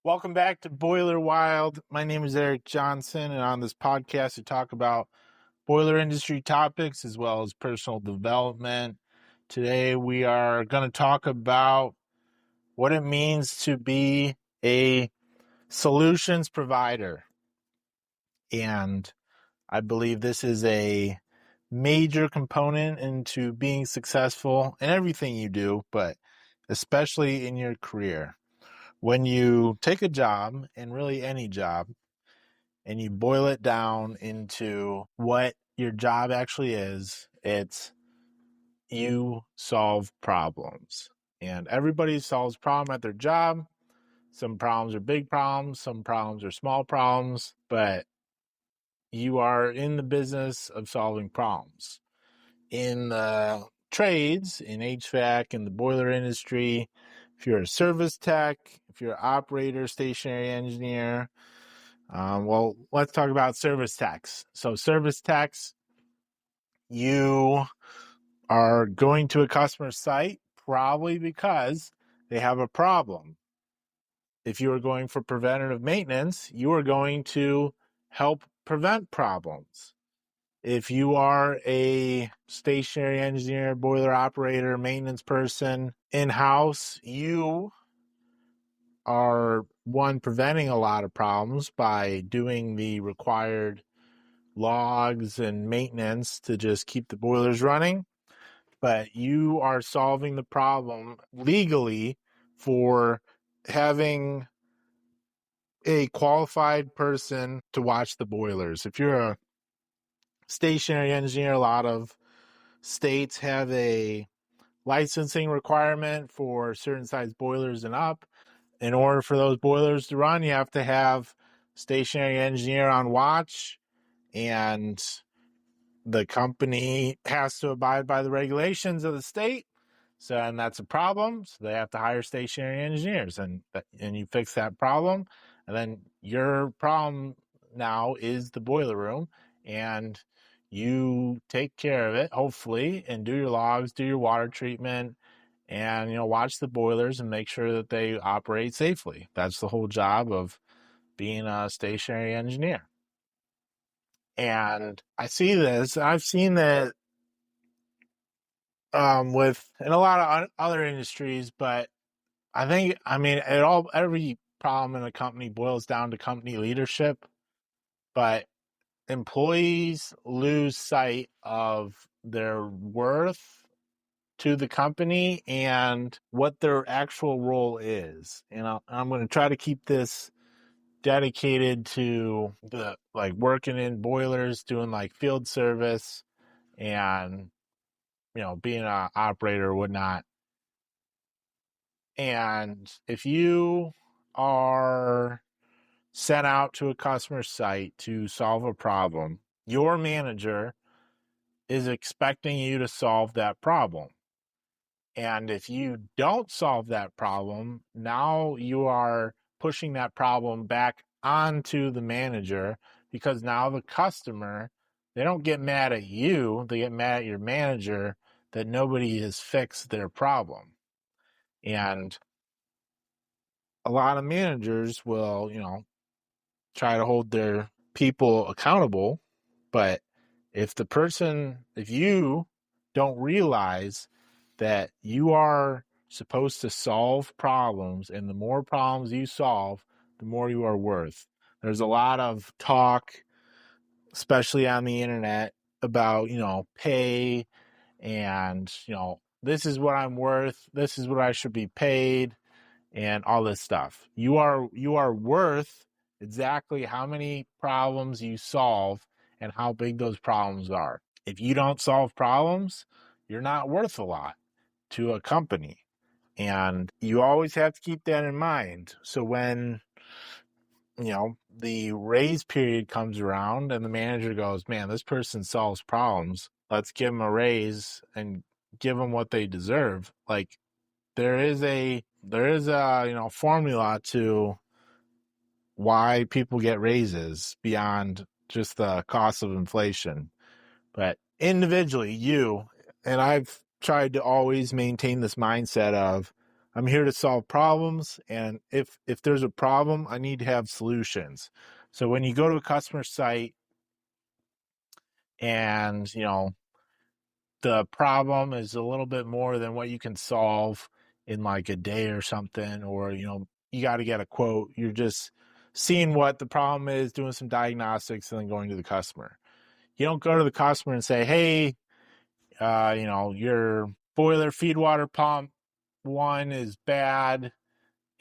Welcome back to Boiler Wild. My name is Eric Johnson, and on this podcast, we talk about boiler industry topics as well as personal development. Today, we are going to talk about what it means to be a solutions provider. And I believe this is a major component into being successful in everything you do, but especially in your career. When you take a job, and really any job, and you boil it down into what your job actually is, it's you solve problems. And everybody solves problem at their job. Some problems are big problems, some problems are small problems, but you are in the business of solving problems. In the trades, in HVAC, in the boiler industry, if you're a service tech, if you're an operator, stationary engineer, well, let's talk about service techs. So service techs, you are going to a customer site probably because they have a problem. If you are going for preventative maintenance, you are going to help prevent problems. If you are a stationary engineer, boiler operator, maintenance person in-house, you are preventing a lot of problems by doing the required logs and maintenance to just keep the boilers running, but you are solving the problem legally for having a qualified person to watch the boilers. If you're a stationary engineer, a lot of states have a licensing requirement for certain size boilers and up. In order for those boilers to run, you have to have stationary engineer on watch, and the company has to abide by the regulations of the state. So, and that's a problem. So they have to hire stationary engineers, and you fix that problem. And then your problem now is the boiler room, and you take care of it, hopefully, and do your logs, do your water treatment, and, watch the boilers and make sure that they operate safely. That's the whole job of being a stationary engineer. And I've seen that with in a lot of other industries, but every problem in a company boils down to company leadership, but employees lose sight of their worth to the company and what their actual role is. I'm going to try to keep this dedicated to the working in boilers, doing field service, and being an operator or whatnot. And if you are sent out to a customer site to solve a problem, your manager is expecting you to solve that problem. And if you don't solve that problem, now you are pushing that problem back onto the manager, because now the customer, they don't get mad at you, they get mad at your manager that nobody has fixed their problem. And a lot of managers will, try to hold their people accountable, but if you don't realize that you are supposed to solve problems, and the more problems you solve, the more you are worth. There's a lot of talk, especially on the internet, about, pay and, this is what I'm worth, this is what I should be paid, and all this stuff. You are worth exactly how many problems you solve and how big those problems are. If you don't solve problems, you're not worth a lot to a company. And you always have to keep that in mind. So when, the raise period comes around and the manager goes, man, this person solves problems, let's give them a raise and give them what they deserve. There is a formula to why people get raises beyond just the cost of inflation. But individually, and I've tried to always maintain this mindset of, I'm here to solve problems. And if there's a problem, I need to have solutions. So when you go to a customer site and, the problem is a little bit more than what you can solve in like a day or something, or, you got to get a quote. You're just seeing what the problem is, doing some diagnostics, and then going to the customer. You don't go to the customer and say, hey, your boiler feed water pump one is bad,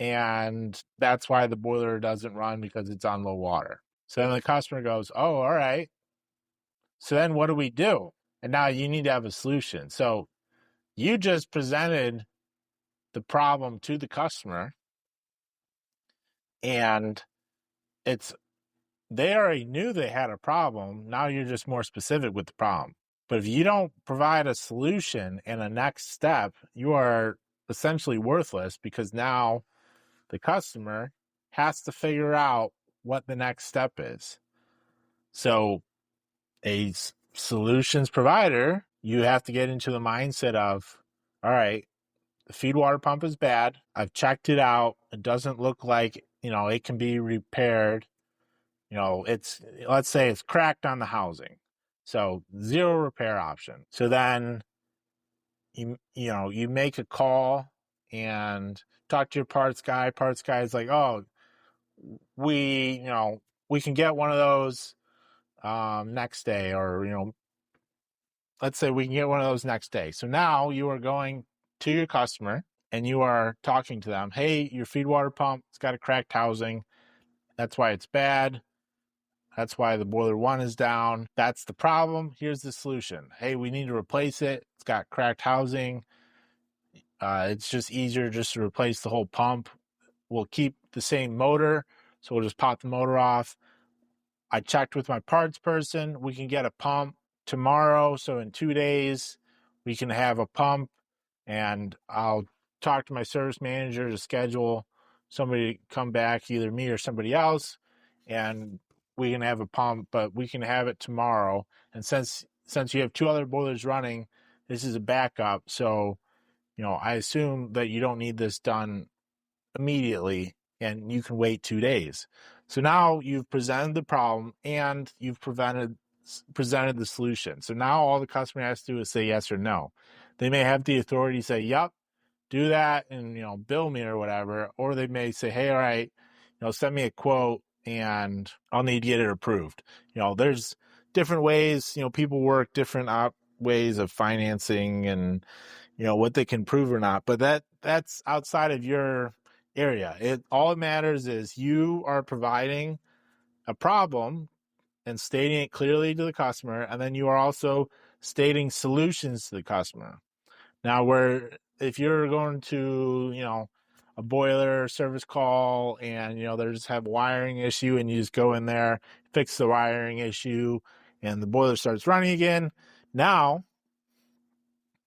and that's why the boiler doesn't run, because it's on low water. So then the customer goes, oh, all right. So then what do we do? And now you need to have a solution. So you just presented the problem to the customer, and they already knew they had a problem. Now you're just more specific with the problem. But if you don't provide a solution and a next step, you are essentially worthless, because now the customer has to figure out what the next step is. So a solutions provider, you have to get into the mindset of, all right, the feed water pump is bad. I've checked it out. It doesn't look like, it can be repaired. Let's say it's cracked on the housing. So 0 repair option. So then you make a call and talk to your parts guy. Parts guy is like, oh, we can get one of those next day, or let's say we can get one of those next day. So now you are going to your customer and you are talking to them. Hey, your feed water pump, it's got a cracked housing. That's why it's bad. That's why the boiler one is down. That's the problem. Here's the solution. Hey, we need to replace it. It's got cracked housing. It's just easier just to replace the whole pump. We'll keep the same motor, so we'll just pop the motor off. I checked with my parts person. We can get a pump tomorrow. So in 2 days, we can have a pump, and I'll talk to my service manager to schedule somebody to come back, either me or somebody else, and we can have a pump, but we can have it tomorrow. And since you have 2 other boilers running, this is a backup. So, I assume that you don't need this done immediately, and you can wait 2 days. So now you've presented the problem and you've presented the solution. So now all the customer has to do is say yes or no. They may have the authority to say, yep, do that, and bill me or whatever. Or they may say, hey, all right, send me a quote and I'll need to get it approved. There's different ways, people work different ways of financing and what they can prove or not. But that's outside of your area. All it matters is you are providing a problem and stating it clearly to the customer, and then you are also stating solutions to the customer. Now, if you're going to, a boiler service call and, they just have a wiring issue, and you just go in there, fix the wiring issue, and the boiler starts running again. Now,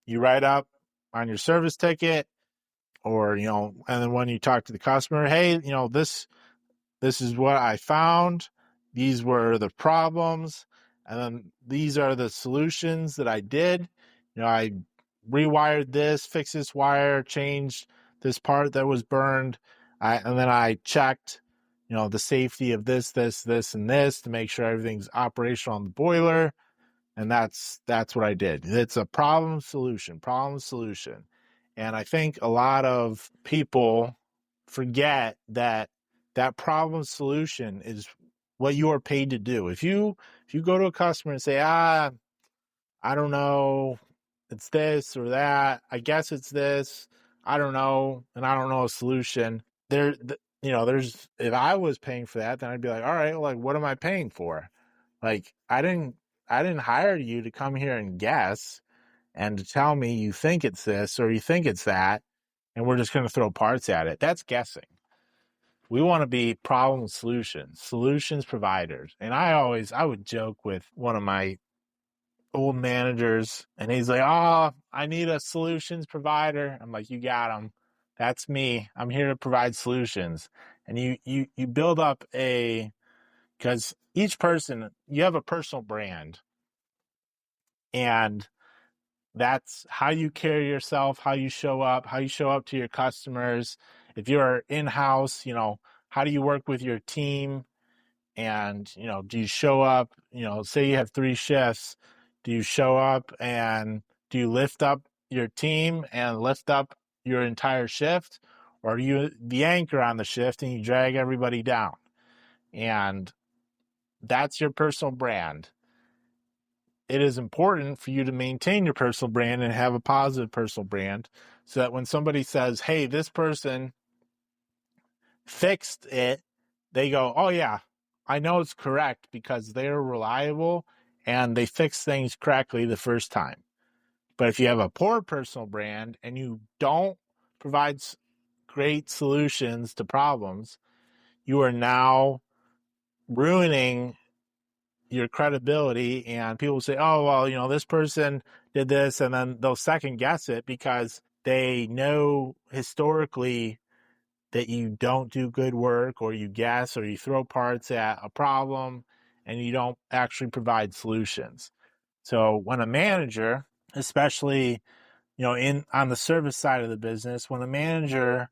you write up on your service ticket, or, and then when you talk to the customer, hey, this is what I found. These were the problems. And then these are the solutions that I did. I rewired this, fixed this wire, changed this part that was burned. And then I checked, the safety of this, and this to make sure everything's operational on the boiler. And that's what I did. It's a problem solution. And I think a lot of people forget that problem solution is what you are paid to do. If you go to a customer and say, I don't know, it's this or that, I guess it's this, I don't know, and I don't know a solution. There's, if I was paying for that, then I'd be like, all right, like, what am I paying for? Like, I didn't hire you to come here and guess and to tell me you think it's this or you think it's that, and we're just going to throw parts at it. That's guessing. We want to be problem solutions providers. And I would joke with one of my old managers, and he's like, oh, I need a solutions provider. I'm like, you got him. That's me. I'm here to provide solutions. And you build up because each person, you have a personal brand. And That's how you carry yourself, how you show up to your customers. If you're in-house, how do you work with your team? And, do you show up, say you have 3 shifts, do you show up and do you lift up your team and lift up your entire shift? Or are you the anchor on the shift and you drag everybody down? And that's your personal brand. It is important for you to maintain your personal brand and have a positive personal brand so that when somebody says, hey, this person fixed it, they go, oh yeah, I know it's correct because they're reliable and they fix things correctly the first time. But if you have a poor personal brand and you don't provide great solutions to problems, you are now ruining your credibility, and people say, oh, well, this person did this, and then they'll second guess it because they know historically that you don't do good work, or you guess, or you throw parts at a problem and you don't actually provide solutions. So when a manager, especially, on the service side of the business, when a manager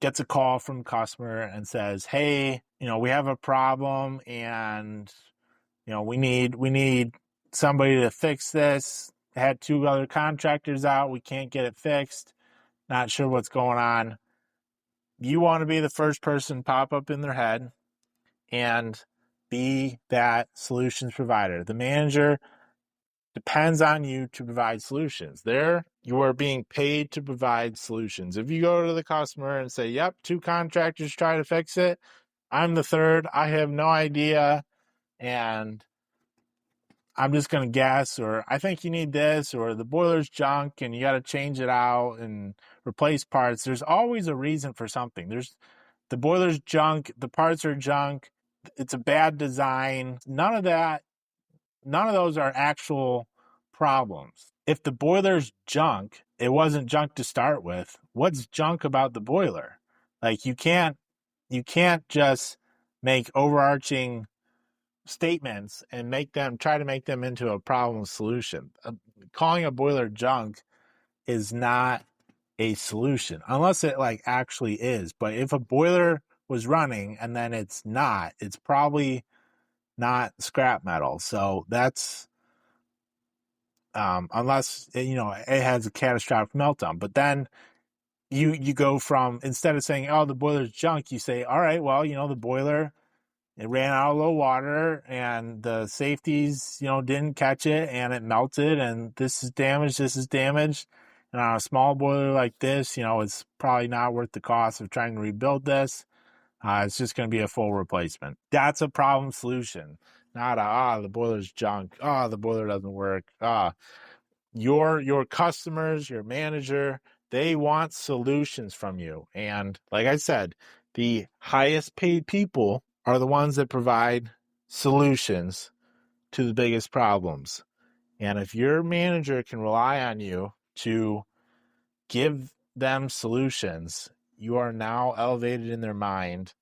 gets a call from a customer and says, hey, we have a problem and we need somebody to fix this. Had 2 other contractors out. We can't get it fixed. Not sure what's going on. You want to be the first person pop up in their head and be that solutions provider. The manager depends on you to provide solutions. You are being paid to provide solutions. If you go to the customer and say, yep, 2 contractors try to fix it, I'm the third, I have no idea, and I'm just going to guess, or I think you need this, or the boiler's junk and you got to change it out and replace parts. There's always a reason for something. The boiler's junk, the parts are junk, it's a bad design. None of those are actual problems. If the boiler's junk, it wasn't junk to start with. What's junk about the boiler? Like you can't just make overarching statements and try to make them into a problem solution. Calling a boiler junk is not a solution unless it actually is. But if a boiler was running and then it's not, it's probably not scrap metal. So that's unless it has a catastrophic meltdown. But then you go from, instead of saying, oh, the boiler's junk, you say, all right, well, the boiler, it ran out of low water and the safeties, didn't catch it and it melted and this is damaged. And on a small boiler like this, it's probably not worth the cost of trying to rebuild this. It's just going to be a full replacement. That's a problem solution, not the boiler's junk. The boiler doesn't work. Your customers, your manager, they want solutions from you. And like I said, the highest paid people are the ones that provide solutions to the biggest problems. And if your manager can rely on you to give them solutions, you are now elevated in their mind.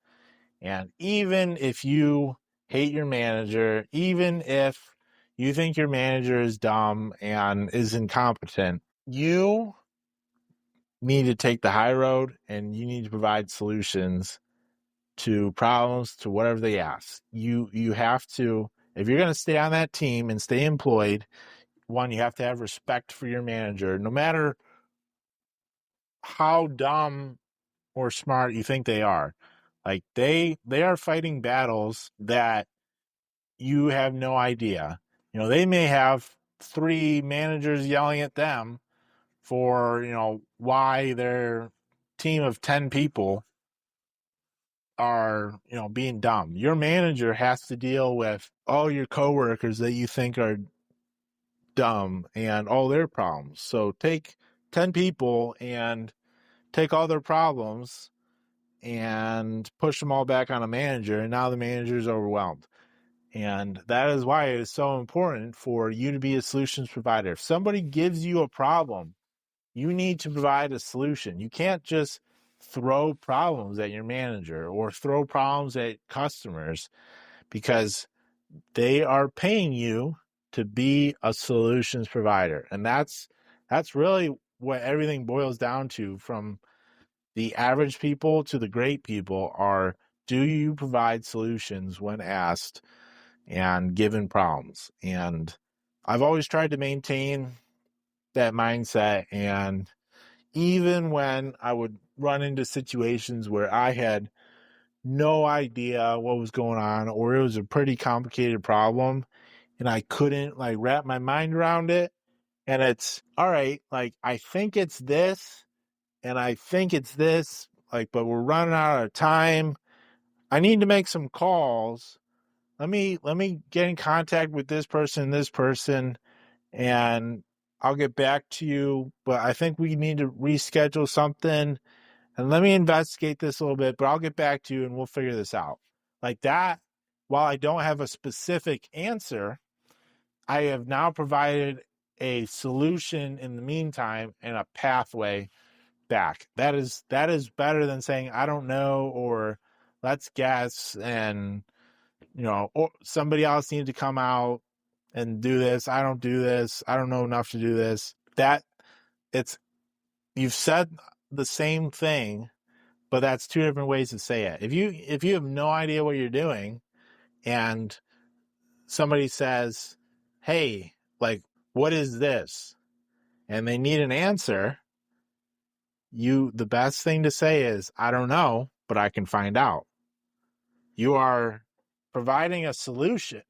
And even if you hate your manager, even if you think your manager is dumb and is incompetent, you need to take the high road and you need to provide solutions to problems, to whatever they ask. You have to, if you're going to stay on that team and stay employed, one, you have to have respect for your manager, no matter how dumb or smart you think they are. Like they are fighting battles that you have no idea. They may have 3 managers yelling at them for, why their team of 10 people are, being dumb. Your manager has to deal with all your coworkers that you think are dumb and all their problems. So take 10 people and take all their problems and push them all back on a manager, and now the manager is overwhelmed. And that is why it is so important for you to be a solutions provider. If somebody gives you a problem, you need to provide a solution. You can't just throw problems at your manager or throw problems at customers, because they are paying you to be a solutions provider. And that's really what everything boils down to, from the average people to the great people, are, do you provide solutions when asked and given problems? And I've always tried to maintain that mindset. And even when I would run into situations where I had no idea what was going on, or it was a pretty complicated problem and I couldn't like wrap my mind around it, and it's all right, like I think it's this and I think it's this, like, but we're running out of time. I need to make some calls. Let me get in contact with this person, and I'll get back to you. But I think we need to reschedule something, and let me investigate this a little bit, but I'll get back to you and we'll figure this out. Like that, while I don't have a specific answer, I have now provided a solution in the meantime and a pathway back. That is better than saying I don't know, or let's guess, and or somebody else needs to come out and do this. I don't do this. I don't know enough to do this. You've said the same thing, but that's two different ways to say it. If you have no idea what you're doing and somebody says, "Hey, like, what is this?" and they need an answer, the best thing to say is, "I don't know, but I can find out." You are providing a solution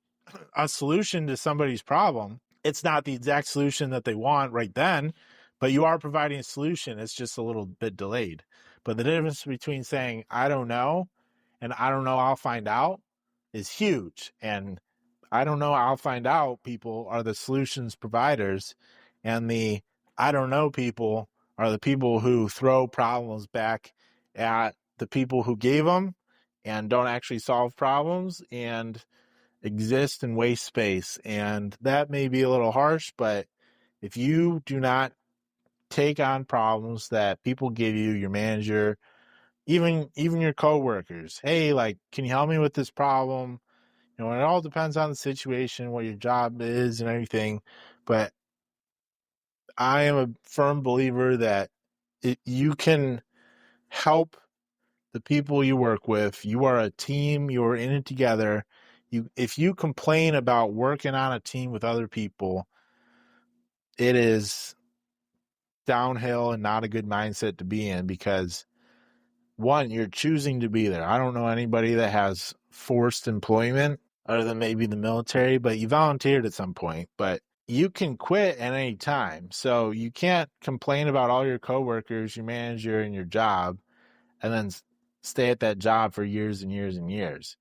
to somebody's problem. It's not the exact solution that they want right then, but you are providing a solution. It's just a little bit delayed. But the difference between saying, "I don't know," and "I don't know, I'll find out," is huge. And "I don't know, I'll find out" people are the solutions providers, and the "I don't know" people are the people who throw problems back at the people who gave them and don't actually solve problems and exist and waste space. And that may be a little harsh, but if you do not take on problems that people give you, your manager, even your coworkers, "Hey, like, can you help me with this problem?" And it all depends on the situation, what your job is and everything. But I am a firm believer that you can help the people you work with. You are a team. You are in it together. If you complain about working on a team with other people, it is downhill and not a good mindset to be in, because one, you're choosing to be there. I don't know anybody that has forced employment other than maybe the military, but you volunteered at some point. But you can quit at any time. So you can't complain about all your coworkers, your manager, and your job, and then stay at that job for years and years and years.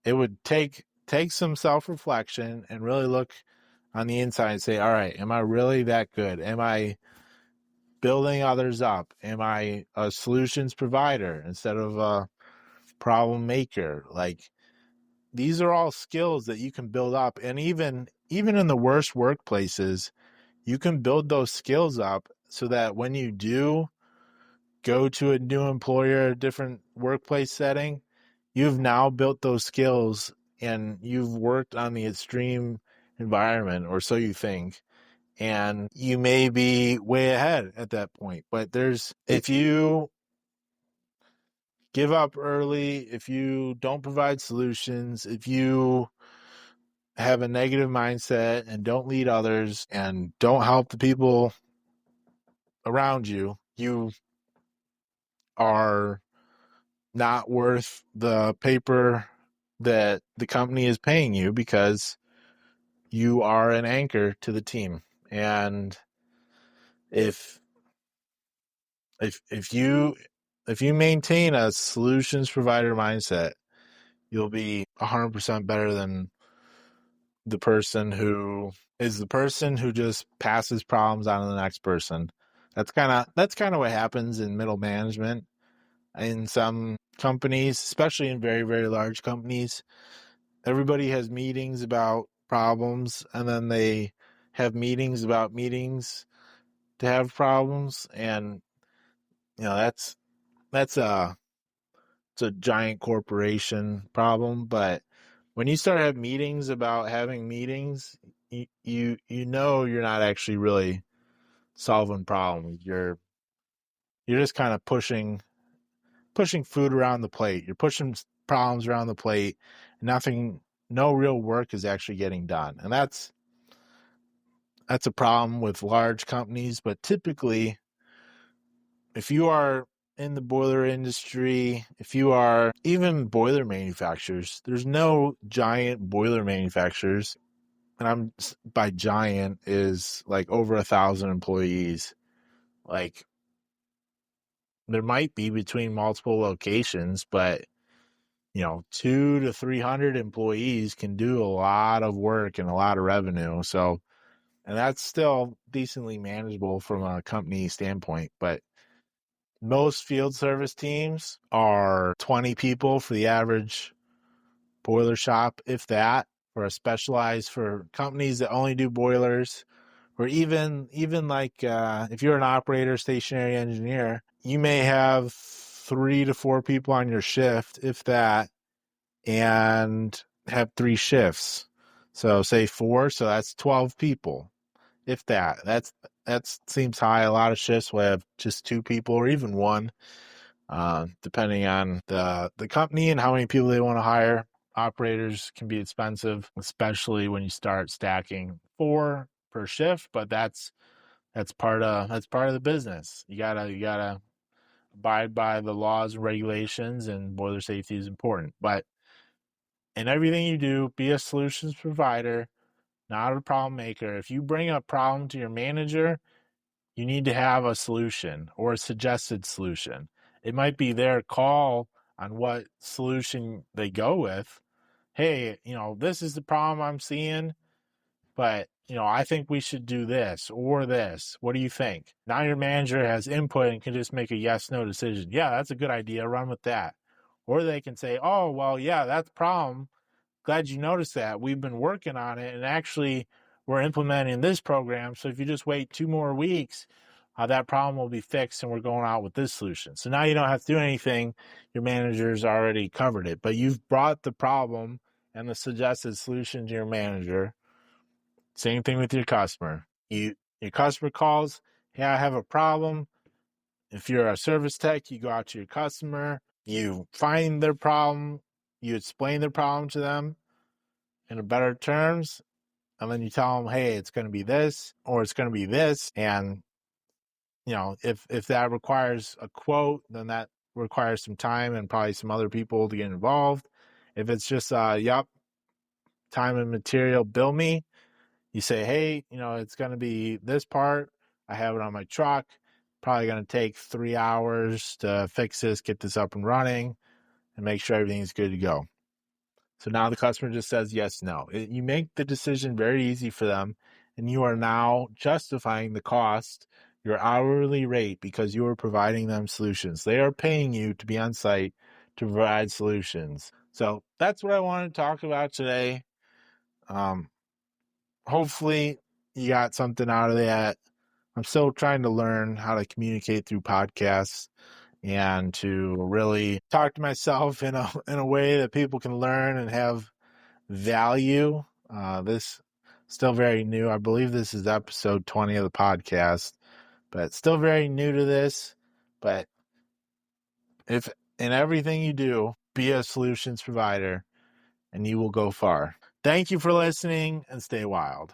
It would take some self-reflection and really look on the inside and say, all right, am I really that good? Am I building others up? Am I a solutions provider instead of a problem maker? Like, these are all skills that you can build up. And even in the worst workplaces, you can build those skills up so that when you do go to a new employer, a different workplace setting, you've now built those skills and you've worked on the extreme environment, or so you think. And you may be way ahead at that point. But if you give up early, if you don't provide solutions, if you have a negative mindset and don't lead others and don't help the people around you, you are not worth the paper that the company is paying you, because you are an anchor to the team. And if you maintain a solutions provider mindset, you'll be 100% better than the person who just passes problems on to the next person. That's kind of what happens in middle management in some companies, especially in very, very large companies. Everybody has meetings about problems, and then they have meetings about meetings to have problems. And that's it's a giant corporation problem. But when you start having meetings about having meetings, you know you're not actually really solving problems. You're just kind of pushing food around the plate. You're pushing problems around the plate. No real work is actually getting done. And that's a problem with large companies, but typically if you are in the boiler industry, if you are even boiler manufacturers, there's no giant boiler manufacturers. And I'm by giant is like over 1,000 employees. Like there might be between multiple locations, but 200 to 300 employees can do a lot of work and a lot of revenue. So, and that's still decently manageable from a company standpoint, but most field service teams are 20 people for the average boiler shop, if that, for companies that only do boilers, or even like if you're an operator, stationary engineer, you may have 3 to 4 people on your shift, if that, and have 3 shifts. So say 4, so that's 12 people, if that. That seems high. A lot of shifts will have just 2 people or even 1. Depending on the company and how many people they want to hire. Operators can be expensive, especially when you start stacking 4 per shift, but that's part of the business. You gotta abide by the laws and regulations, and boiler safety is important. But in everything you do, be a solutions provider, not a problem maker. If you bring a problem to your manager, you need to have a solution or a suggested solution. It might be their call on what solution they go with. Hey, this is the problem I'm seeing, but, I think we should do this or this. What do you think? Now your manager has input and can just make a yes/no decision. Yeah, that's a good idea. Run with that. Or they can say, oh, well, yeah, that's a problem. Glad you noticed that. We've been working on it, and actually we're implementing this program. So if you just wait 2 more weeks, that problem will be fixed, and we're going out with this solution. So now you don't have to do anything. Your manager's already covered it, but you've brought the problem and the suggested solution to your manager. Same thing with your customer. Your customer calls, hey, I have a problem. If you're a service tech, you go out to your customer, you find their problem, you explain their problem to them in a better terms, and then you tell them, hey, it's going to be this or it's going to be this. And, if that requires a quote, then that requires some time and probably some other people to get involved. If it's just, time and material, bill me. You say, hey, it's going to be this part. I have it on my truck. Probably going to take 3 hours to fix this, get this up and running, and make sure everything's good to go. So now the customer just says yes, no. You make the decision very easy for them, and you are now justifying the cost, your hourly rate, because you are providing them solutions. They are paying you to be on site to provide solutions. So that's what I wanted to talk about today. Hopefully you got something out of that. I'm still trying to learn how to communicate through podcasts and to really talk to myself in a way that people can learn and have value. This still very new. I believe this is episode 20 of the podcast, but still very new to this. But if in everything you do, be a solutions provider and you will go far. Thank you for listening, and stay wild.